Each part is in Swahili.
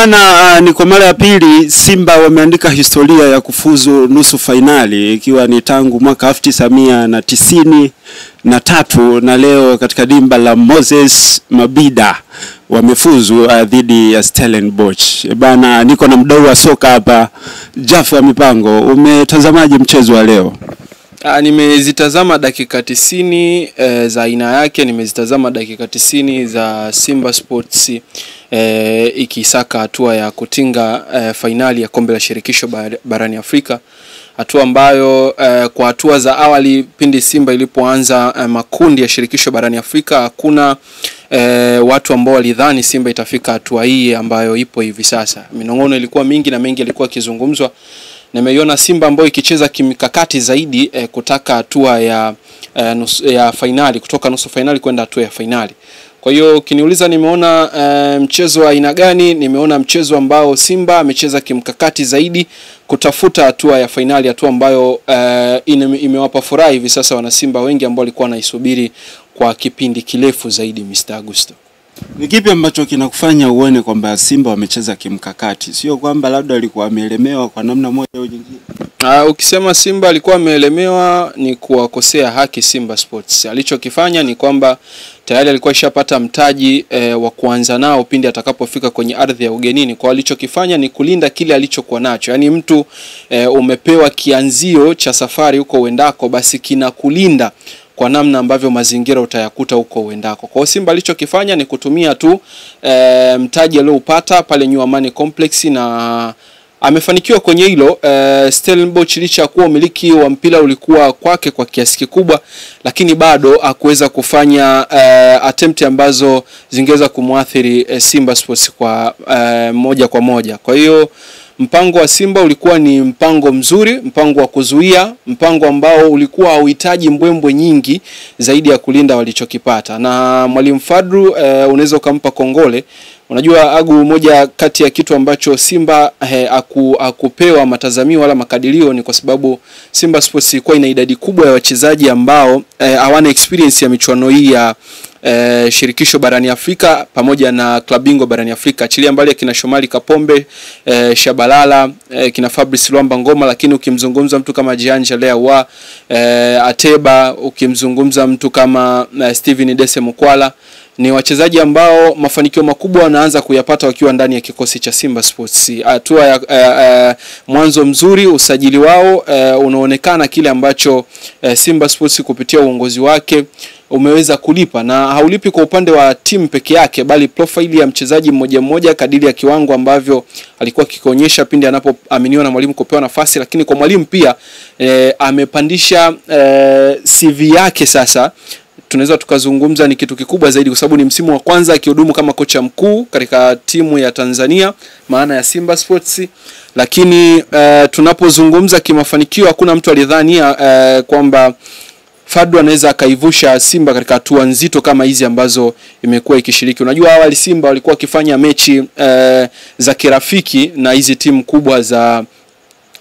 Bana, ni kwa mara ya pili Simba wameandika historia ya kufuzu nusu fainali, ikiwa ni tangu mwaka 1993 na leo katika dimba la Moses Mabida wamefuzu dhidi ya Stellenbosch. Bana, niko na mdau wa soka hapa, Jafu wa Mipango. Umetazamaje mchezo wa leo? Nimezitazama dakika 90 za aina yake, nimezitazama dakika 90 za Simba Sports ikisaka hatua ya kutinga fainali ya kombe la shirikisho barani Afrika. Hatua ambayo kwa hatua za awali pindi Simba ilipoanza makundi ya shirikisho barani Afrika, hakuna watu ambao walidhani Simba itafika hatua hii ambayo ipo hivi sasa. Minong'ono ilikuwa mingi na mengi yalikuwa kizungumzwa. Nimeiona Simba ambayo ikicheza kimkakati zaidi kutaka hatua ya fainali, kutoka nusu fainali kwenda hatua ya fainali. Kwa hiyo ukiniuliza nimeona mchezo wa aina gani, nimeona mchezo ambao Simba amecheza kimkakati zaidi kutafuta hatua ya fainali, hatua ambayo imewapa furaha hivi sasa wana Simba wengi ambao walikuwa wanaisubiri kwa kipindi kirefu zaidi. Mr. Augusto, ni kipi ambacho kinakufanya uone kwamba Simba wamecheza kimkakati, sio kwamba labda walikuwa wameelemewa kwa namna moja au nyingine? Ukisema Simba alikuwa ameelemewa ni kuwakosea haki Simba Sports. Alichokifanya ni kwamba tayari alikuwa ishapata mtaji wa kuanza nao pindi atakapofika kwenye ardhi ya ugenini. Kwa alichokifanya ni kulinda kile alichokuwa nacho. Yaani mtu umepewa kianzio cha safari huko uendako, basi kinakulinda kwa namna ambavyo mazingira utayakuta huko uendako. Kwa Simba alichokifanya ni kutumia tu mtaji alioupata pale New Amani Complex, na amefanikiwa kwenye hilo. Stellenbosch licha kuwa umiliki wa mpira ulikuwa kwake kwa kiasi kikubwa, lakini bado hakuweza kufanya attempt ambazo zingeweza kumuathiri Simba Sports kwa moja kwa moja. Kwa hiyo mpango wa Simba ulikuwa ni mpango mzuri, mpango wa kuzuia, mpango ambao ulikuwa hauhitaji mbwembwe nyingi zaidi ya kulinda walichokipata. Na Mwalimu Fadlu unaweza kumpa kongole. Unajua Agu, moja kati ya kitu ambacho Simba hakupewa matazamio wala makadirio ni kwa sababu Simba Sports ilikuwa ina idadi kubwa ya wachezaji ambao hawana experience ya michuano hii ya shirikisho barani Afrika pamoja na klabu bingwa barani Afrika. Achilia mbali kina Shomari Kapombe, Shabalala, kina Fabrice Luamba Ngoma, lakini ukimzungumza mtu kama Jean Lewa, Ateba, ukimzungumza mtu kama Steven Dese Mukwala, ni wachezaji ambao mafanikio makubwa wanaanza kuyapata wakiwa ndani ya kikosi cha Simba Sports. Hatua ya mwanzo mzuri, usajili wao unaonekana kile ambacho Simba Sports kupitia uongozi wake umeweza kulipa, na haulipi kwa upande wa timu peke yake, bali profile ya mchezaji mmoja mmoja kadiri ya kiwango ambavyo alikuwa kikionyesha pindi anapoaminiwa na mwalimu kupewa nafasi. Lakini kwa mwalimu pia amepandisha CV yake. Sasa tunaweza tukazungumza ni kitu kikubwa zaidi, kwa sababu ni msimu wa kwanza akihudumu kama kocha mkuu katika timu ya Tanzania, maana ya Simba Sports. Lakini tunapozungumza kimafanikio, hakuna mtu alidhania kwamba Fadlu anaweza akaivusha Simba katika hatua nzito kama hizi ambazo imekuwa ikishiriki. Unajua awali Simba walikuwa wakifanya mechi za kirafiki na hizi timu kubwa za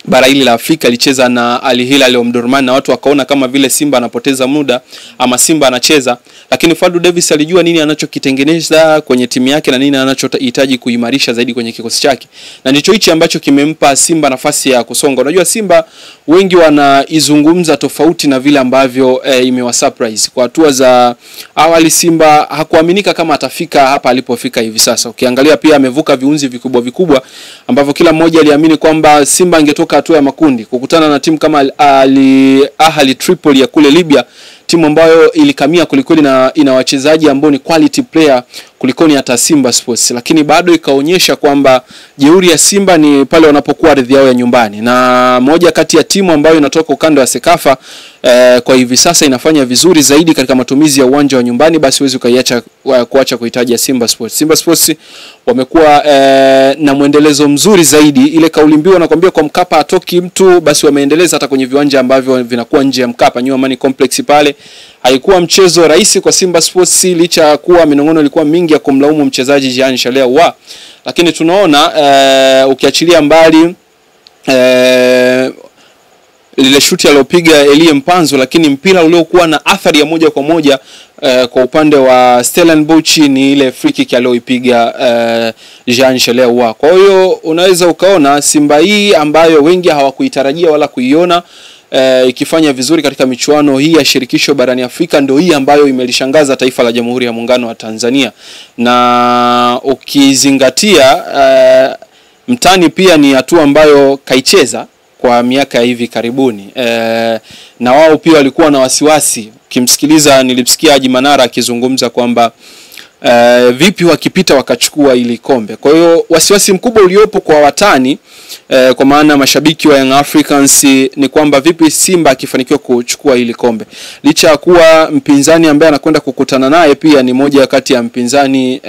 bara hili la Afrika. Alicheza na Al Hilal Omdurman na watu wakaona kama vile Simba anapoteza muda ama Simba anacheza, lakini Fadlu Davis alijua nini anachokitengeneza kwenye timu yake na nini anachohitaji kuimarisha zaidi kwenye kikosi chake, na ndicho hichi ambacho kimempa Simba nafasi ya kusonga. Unajua Simba wengi wanaizungumza tofauti na vile ambavyo imewa surprise. Kwa hatua za awali Simba hakuaminika kama atafika hapa alipofika hivi sasa. Ukiangalia pia amevuka viunzi vikubwa ambavyo kila mmoja aliamini kwamba Simba angetoka hatua ya makundi kukutana na timu kama Ahli Tripoli ya kule Libya, timu ambayo ilikamia kulikoni na ina wachezaji ambao ni quality player kulikoni hata Simba Sports, lakini bado ikaonyesha kwamba jeuri ya Simba ni pale wanapokuwa ardhi yao ya nyumbani. Na moja kati ya timu ambayo inatoka ukanda wa Sekafa kwa hivi sasa inafanya vizuri zaidi katika matumizi ya uwanja wa nyumbani, basi huwezi kuacha kuhitaji Simba Sports. Simba Sports wamekuwa na muendelezo mzuri zaidi. Ile kauli mbiu wanakuambia kwa Mkapa atoki mtu, basi wameendeleza hata kwenye viwanja ambavyo vinakuwa nje ya Mkapa. New Amani Complex pale haikuwa mchezo rahisi kwa Simba Sports, licha kuwa minong'ono ilikuwa mingi ya kumlaumu mchezaji Jean Lewa, lakini tunaona ukiachilia mbali lile shuti aliyopiga Elie Mpanzu, lakini mpira uliokuwa na athari ya moja kwa moja kwa upande wa Stellenbosch ni ile free kick aliyoipiga Jean Chelewa. Kwa hiyo unaweza ukaona Simba hii ambayo wengi hawakuitarajia wala kuiona ikifanya vizuri katika michuano hii ya shirikisho barani Afrika, ndio hii ambayo imelishangaza taifa la Jamhuri ya Muungano wa Tanzania. Na ukizingatia mtani pia ni hatua ambayo kaicheza kwa miaka hivi karibuni, na wao pia walikuwa na wasiwasi. Kimsikiliza, nilimsikia Haji Manara akizungumza kwamba vipi wakipita wakachukua ili kombe. Kwa hiyo wasiwasi mkubwa uliopo kwa watani, kwa maana mashabiki wa Young Africans, ni kwamba vipi Simba akifanikiwa kuchukua ili kombe, licha ya kuwa mpinzani ambaye anakwenda kukutana naye pia ni moja kati ya mpinzani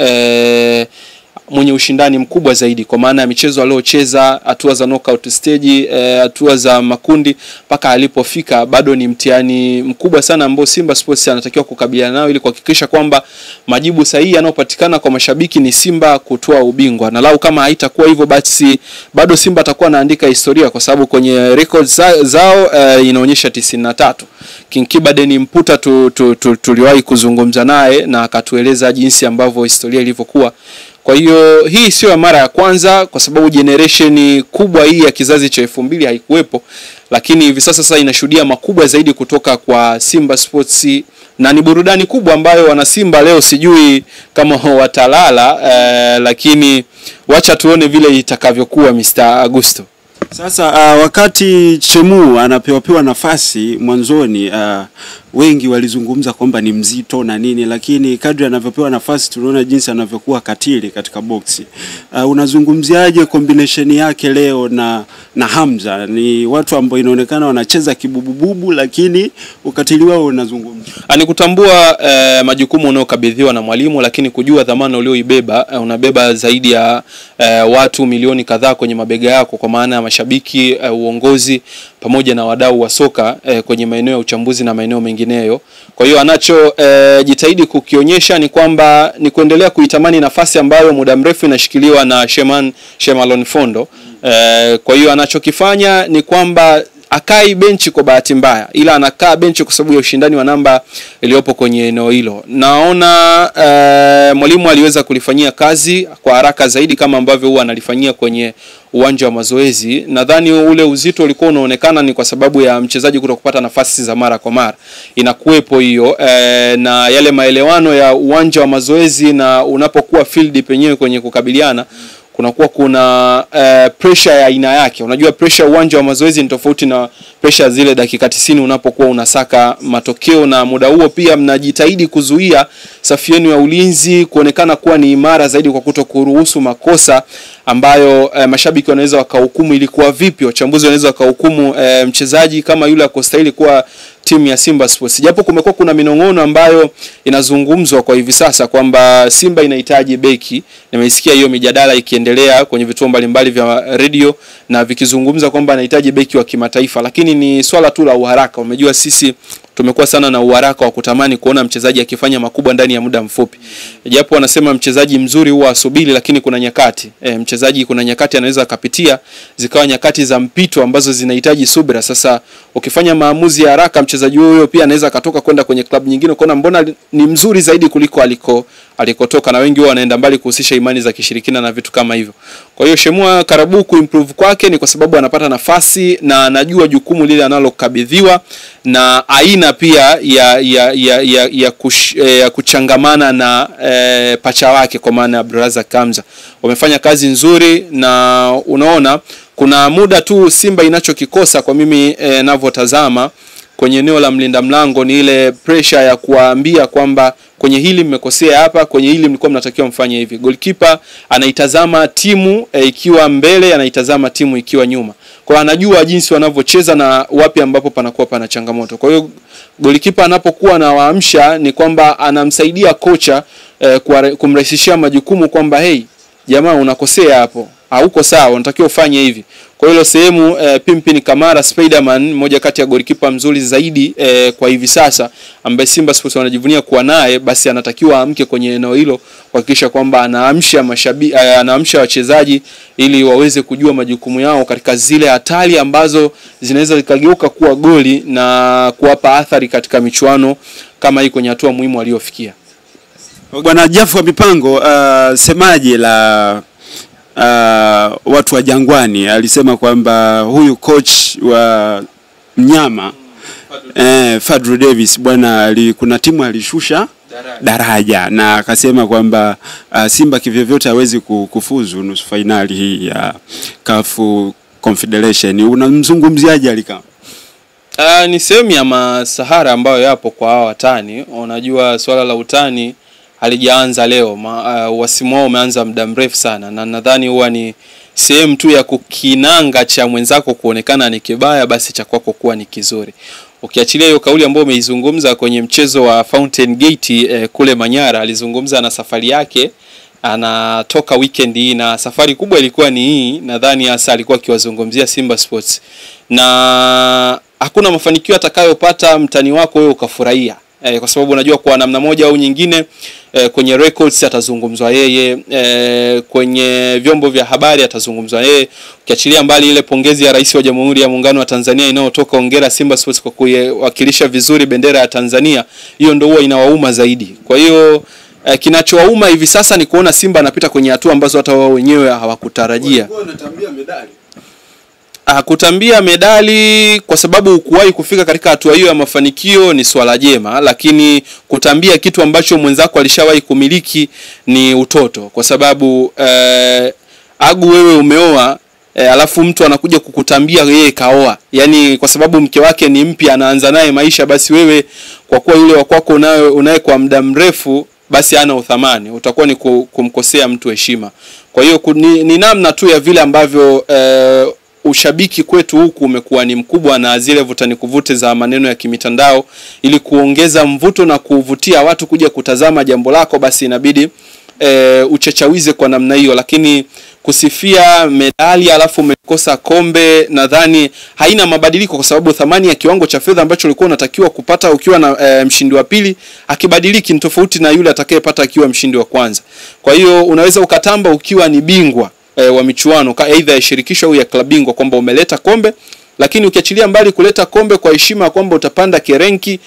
mwenye ushindani mkubwa zaidi, kwa maana ya michezo aliocheza, hatua za knockout stage, hatua za makundi mpaka alipofika, bado ni mtihani mkubwa sana ambao Simba Sports anatakiwa kukabiliana nao ili kuhakikisha kwamba majibu sahihi yanayopatikana kwa mashabiki ni Simba kutoa ubingwa. Na lau kama haitakuwa hivyo, basi bado Simba atakuwa anaandika historia, kwa sababu kwenye records zao inaonyesha 93. King Kiba Deni Mputa tuliwahi kuzungumza naye na akatueleza jinsi ambavyo historia ilivyokuwa. Kwa hiyo hii sio mara ya kwanza, kwa sababu generation kubwa hii ya kizazi cha 2000 haikuwepo, lakini hivi sasa inashuhudia makubwa zaidi kutoka kwa Simba Sports, na ni burudani kubwa ambayo wana Simba leo sijui kama watalala, lakini wacha tuone vile itakavyokuwa Mr. Augusto. Sasa wakati Chemu anapewa nafasi mwanzoni, wengi walizungumza kwamba ni mzito na nini, lakini kadri anavyopewa nafasi tunaona jinsi anavyokuwa katili katika boxi. Unazungumziaje combination yake leo na Hamza? Ni watu ambao inaonekana wanacheza kibubububu, lakini ukatili wao unazungumza. Ni kutambua majukumu unayokabidhiwa na mwalimu, lakini kujua dhamana ulioibeba. Unabeba zaidi ya watu milioni kadhaa kwenye mabega yako, kwa maana ya mashabiki, uongozi pamoja na wadau wa soka kwenye maeneo ya uchambuzi na maeneo mengineyo. Kwa hiyo anacho jitahidi kukionyesha ni kwamba ni kuendelea kuitamani nafasi ambayo muda mrefu inashikiliwa na Shemalon Fondo. Kwa hiyo anachokifanya ni kwamba akai benchi kwa bahati mbaya, ila anakaa benchi kwa sababu ya ushindani wa namba iliyopo kwenye eneo hilo. Naona mwalimu aliweza kulifanyia kazi kwa haraka zaidi kama ambavyo huwa analifanyia kwenye uwanja wa mazoezi. Nadhani ule uzito ulikuwa unaonekana ni kwa sababu ya mchezaji kutokupata nafasi za mara kwa mara. Inakuwepo hiyo na yale maelewano ya uwanja wa mazoezi na unapokuwa field penyewe kwenye kukabiliana, kunakuwa kuna pressure ya aina yake. Unajua pressure uwanja wa mazoezi ni tofauti na pressure zile dakika 90 unapokuwa unasaka matokeo, na muda huo pia mnajitahidi kuzuia safu yenu ya ulinzi kuonekana kuwa ni imara zaidi kwa kutokuruhusu makosa ambayo mashabiki wanaweza wakahukumu ilikuwa vipi, wachambuzi wanaweza wakahukumu mchezaji kama yule akostahili kuwa timu ya Simba Sports. Japo kumekuwa kuna minong'ono ambayo inazungumzwa kwa hivi sasa kwamba Simba inahitaji beki. Nimesikia hiyo mijadala ikiendelea kwenye vituo mbalimbali vya radio na vikizungumza kwamba anahitaji beki wa kimataifa, lakini ni swala tu la uharaka. Umejua sisi tumekuwa sana na uharaka wa kutamani kuona mchezaji akifanya makubwa ndani ya muda mfupi. Japo wanasema mchezaji mzuri huwa asubiri, lakini kuna nyakati mchezaji kuna nyakati anaweza akapitia zikawa nyakati za mpito ambazo zinahitaji subira. Sasa ukifanya maamuzi ya haraka, mchezaji huyo pia anaweza katoka kwenda kwenye klabu nyingine ukaona mbona ni mzuri zaidi kuliko alikotoka, na wengi wanaenda mbali kuhusisha imani za kishirikina na vitu kama hivyo. Kwa hiyo Shemua Karabu kuimprove kwake ni kwa sababu anapata nafasi na anajua jukumu lile analokabidhiwa, na aina pia ya kuchangamana na pacha wake kwa maana Abdulrazak Kamza. Wamefanya kazi nzuri, na unaona kuna muda tu Simba inachokikosa kwa mimi ninavyotazama kwenye eneo la mlinda mlango ni ile pressure ya kuwaambia kwamba kwenye hili mmekosea hapa, kwenye hili mlikuwa mnatakiwa mfanye hivi. Goalkeeper anaitazama timu ikiwa mbele, anaitazama timu ikiwa nyuma. Kwa hiyo anajua jinsi wanavyocheza na wapi ambapo panakuwa pana changamoto. Kwa hiyo goalkeeper anapokuwa na waamsha ni kwamba anamsaidia kocha kumrahisishia majukumu kwamba hey jamaa unakosea hapo, hauko sawa, unatakiwa ufanye hivi. Kwa hilo sehemu Pimpin Kamara Spiderman, mmoja kati ya golikipa mzuri zaidi kwa hivi sasa ambaye Simba Sports wanajivunia kuwa naye, basi anatakiwa amke kwenye eneo hilo kuhakikisha kwamba anaamsha wachezaji ili waweze kujua majukumu yao katika zile hatari ambazo zinaweza zikageuka kuwa goli na kuwapa athari katika michuano kama hii kwenye hatua muhimu aliyofikia. Bwana Jafu wa Mipango, semaji la watu wa Jangwani alisema kwamba huyu coach wa Mnyama Fadlu Davis bwana kuna timu alishusha daraja na akasema kwamba Simba kivyovyote hawezi kufuzu nusu finali hii ya CAF Confederation. Unamzungumziaje alikama? Ni sehemu ya masahara ambayo yapo kwa hawa watani. Unajua swala la utani halijaanza leo, wasimu wao umeanza muda mrefu sana, na nadhani huwa ni sehemu tu ya kukinanga cha mwenzako kuonekana ni kibaya, basi cha kwako kuwa ni kizuri. Ukiachilia hiyo kauli ambayo umeizungumza kwenye mchezo wa Fountain Gate kule Manyara, alizungumza na safari yake anatoka weekend hii, na safari kubwa ilikuwa ni hii. Nadhani hasa alikuwa akiwazungumzia Simba Sports, na hakuna mafanikio atakayopata mtani wako wewe ukafurahia, kwa sababu unajua kwa namna moja au nyingine kwenye records atazungumzwa yeye, kwenye vyombo vya habari atazungumzwa yeye. Ukiachilia mbali ile pongezi ya Rais wa Jamhuri ya Muungano wa Tanzania inayotoka hongera Simba Sports kwa kuwakilisha vizuri bendera ya Tanzania, hiyo ndio huwa inawauma zaidi. Kwa hiyo kinachowauma hivi sasa ni kuona Simba anapita kwenye hatua ambazo hata wao wenyewe hawakutarajia. Kutambia medali kwa sababu kuwahi kufika katika hatua hiyo ya mafanikio ni swala jema, lakini kutambia kitu ambacho mwenzako alishawahi kumiliki ni utoto, kwa sababu Agu wewe umeoa alafu mtu anakuja kukutambia yeye kaoa, yani kwa sababu mke wake ni mpya anaanza naye maisha, basi wewe kwa kuwa yule wa kwako unaye kwa muda mrefu basi hana uthamani, utakuwa ni kumkosea mtu heshima. Kwa hiyo ni namna tu ya vile ambavyo ushabiki kwetu huku umekuwa ni mkubwa na zile vutani kuvute za maneno ya kimitandao, ili kuongeza mvuto na kuvutia watu kuja kutazama jambo lako, basi inabidi uchachawize kwa namna hiyo. Lakini kusifia medali alafu umekosa kombe, nadhani haina mabadiliko, kwa sababu thamani ya kiwango cha fedha ambacho ulikuwa unatakiwa kupata ukiwa na mshindi wa pili akibadiliki, ni tofauti na yule atakayepata akiwa mshindi wa kwanza. Kwa hiyo unaweza ukatamba ukiwa ni bingwa wa michuano aidha ya shirikisho au ya klabu bingwa kwamba umeleta kombe, lakini ukiachilia mbali kuleta kombe kwa heshima kwamba utapanda kirenki,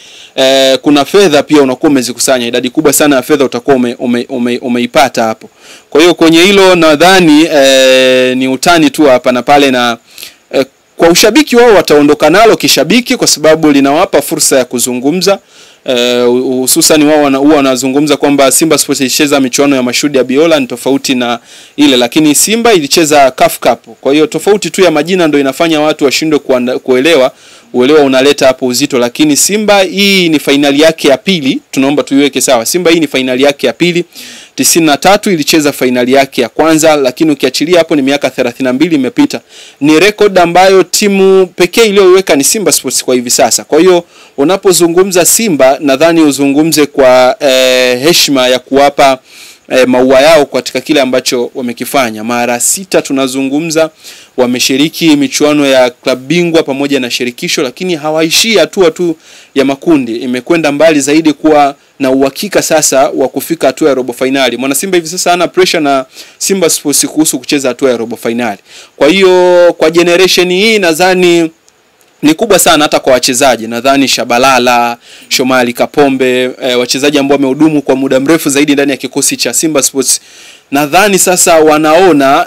kuna fedha pia unakuwa umezikusanya, idadi kubwa sana ya fedha utakuwa umeipata hapo. Kwa hiyo kwenye hilo nadhani ni utani tu hapa na pale, na kwa ushabiki wao wataondoka nalo kishabiki kwa sababu linawapa fursa ya kuzungumza. Hususan wao huwa wanazungumza kwamba Simba Sports ilicheza michuano ya Mashudi ya Biola ni tofauti na ile, lakini Simba ilicheza CAF Cup. Kwa hiyo tofauti tu ya majina ndio inafanya watu washindwe kuelewa unaleta hapo uzito. Lakini Simba hii ni finali yake ya pili, tunaomba tuiweke sawa. Simba hii ni finali yake ya pili. 93 ilicheza finali yake ya kwanza, lakini ukiachilia hapo ni miaka 32 imepita. Ni record ambayo timu pekee iliyoweka ni Simba Sports kwa hivi sasa. Kwa hiyo unapozungumza Simba nadhani uzungumze kwa heshima ya kuwapa maua yao katika kile ambacho wamekifanya. Mara 6 tunazungumza wameshiriki michuano ya klabu bingwa pamoja na shirikisho, lakini hawaishii hatua tu ya makundi, imekwenda mbali zaidi kuwa na uhakika sasa wa kufika hatua ya robo finali. Mwana Simba hivi sasa ana pressure na Simba Sports kuhusu kucheza hatua ya robo finali. Kwa hiyo kwa generation hii nadhani ni kubwa sana hata kwa wachezaji. Nadhani Shabalala, Shomali Kapombe, wachezaji ambao wamehudumu kwa muda mrefu zaidi ndani ya kikosi cha Simba Sports, nadhani sasa wanaona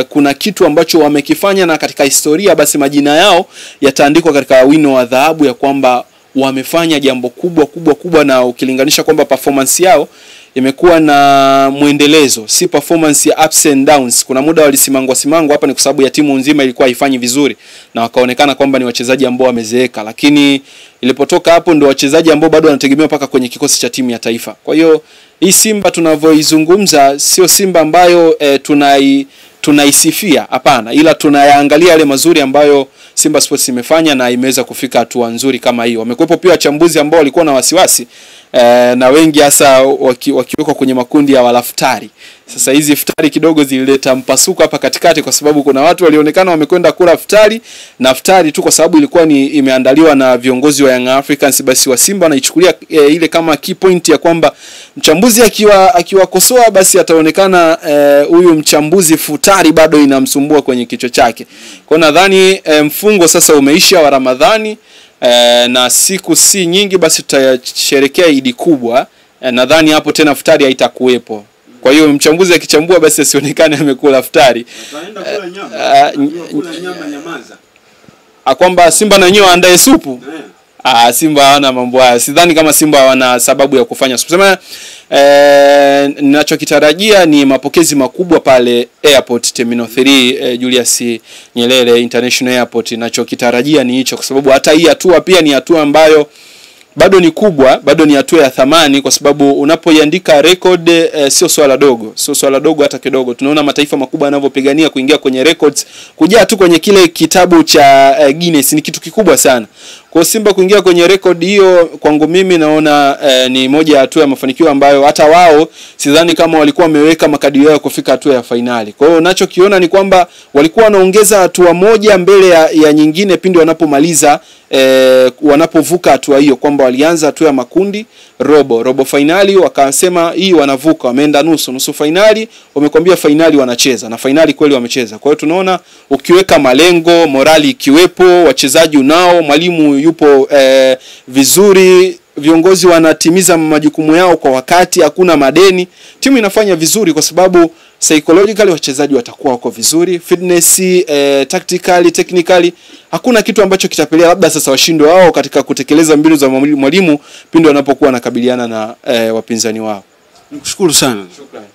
kuna kitu ambacho wamekifanya, na katika historia basi majina yao yataandikwa katika wino wa dhahabu ya kwamba wamefanya jambo kubwa, na ukilinganisha kwamba performance yao imekuwa na muendelezo, si performance ya ups and downs. Kuna muda walisimangwa hapa ni kwa sababu ya timu nzima ilikuwa haifanyi vizuri na wakaonekana kwamba ni wachezaji ambao wamezeeka, lakini ilipotoka hapo ndio wachezaji ambao bado wanategemewa paka kwenye kikosi cha timu ya taifa. Kwa hiyo hii Simba tunavyoizungumza sio Simba ambayo tunaisifia, hapana, ila tunayaangalia yale mazuri ambayo Simba Sports imefanya na imeweza kufika hatua nzuri kama hiyo. Wamekuwepo pia wachambuzi ambao walikuwa na wasiwasi na wengi hasa wakiwekwa kwenye makundi ya walaftari. Sasa hizi iftari kidogo zilileta mpasuko hapa katikati, kwa sababu kuna watu walionekana wamekwenda kula iftari na iftari tu kwa sababu ilikuwa ni imeandaliwa na viongozi wa Young Africans, basi wa Simba wanaichukulia ile kama key point ya kwamba mchambuzi akiwakosoa basi ataonekana huyu mchambuzi futari bado inamsumbua kwenye kichwa chake. Kwa nadhani mfungo sasa umeisha wa Ramadhani, na siku si nyingi basi tutasherehekea Idi kubwa. Nadhani hapo tena futari haitakuwepo. Kwa hiyo mchambuzi akichambua basi asionekane amekula futari. Ataenda kula nyama nyamaza. Kwamba Simba na wenyewe waandae supu. Simba hawana mambo haya. Sidhani kama Simba wana sababu ya kufanya supu. Sema ninachokitarajia ni mapokezi makubwa pale Airport Terminal 3 Julius Nyerere International Airport. Ninachokitarajia ni hicho, kwa sababu hata hii hatua pia ni hatua ambayo bado ni kubwa, bado ni hatua ya thamani, kwa sababu unapoiandika record sio swala dogo, sio swala dogo hata kidogo. Tunaona mataifa makubwa yanavyopigania kuingia kwenye records, kujaa tu kwenye kile kitabu cha Guinness ni kitu kikubwa sana. Kwa Simba kuingia kwenye record hiyo, kwangu mimi naona ni moja ya hatua ya mafanikio ambayo hata wao sidhani kama walikuwa wameweka makadirio yao kufika hatua ya finali. Kwa hiyo ninachokiona ni kwamba walikuwa wanaongeza hatua moja mbele ya nyingine pindi wanapomaliza wanapovuka hatua hiyo, kwamba walianza hatua ya makundi, robo finali, wakasema hii wanavuka, wameenda nusu finali, wamekwambia finali wanacheza, na finali kweli wamecheza. Kwa hiyo tunaona ukiweka malengo, morali ikiwepo, wachezaji unao, mwalimu yupo vizuri, viongozi wanatimiza majukumu yao kwa wakati, hakuna madeni, timu inafanya vizuri, kwa sababu psychologically wachezaji watakuwa wako vizuri, fitness, tactically, technically, hakuna kitu ambacho kitapelea labda sasa washindwe wao katika kutekeleza mbinu za mwalimu pindi wanapokuwa wanakabiliana na wapinzani wao. Nikushukuru sana. Shukrani.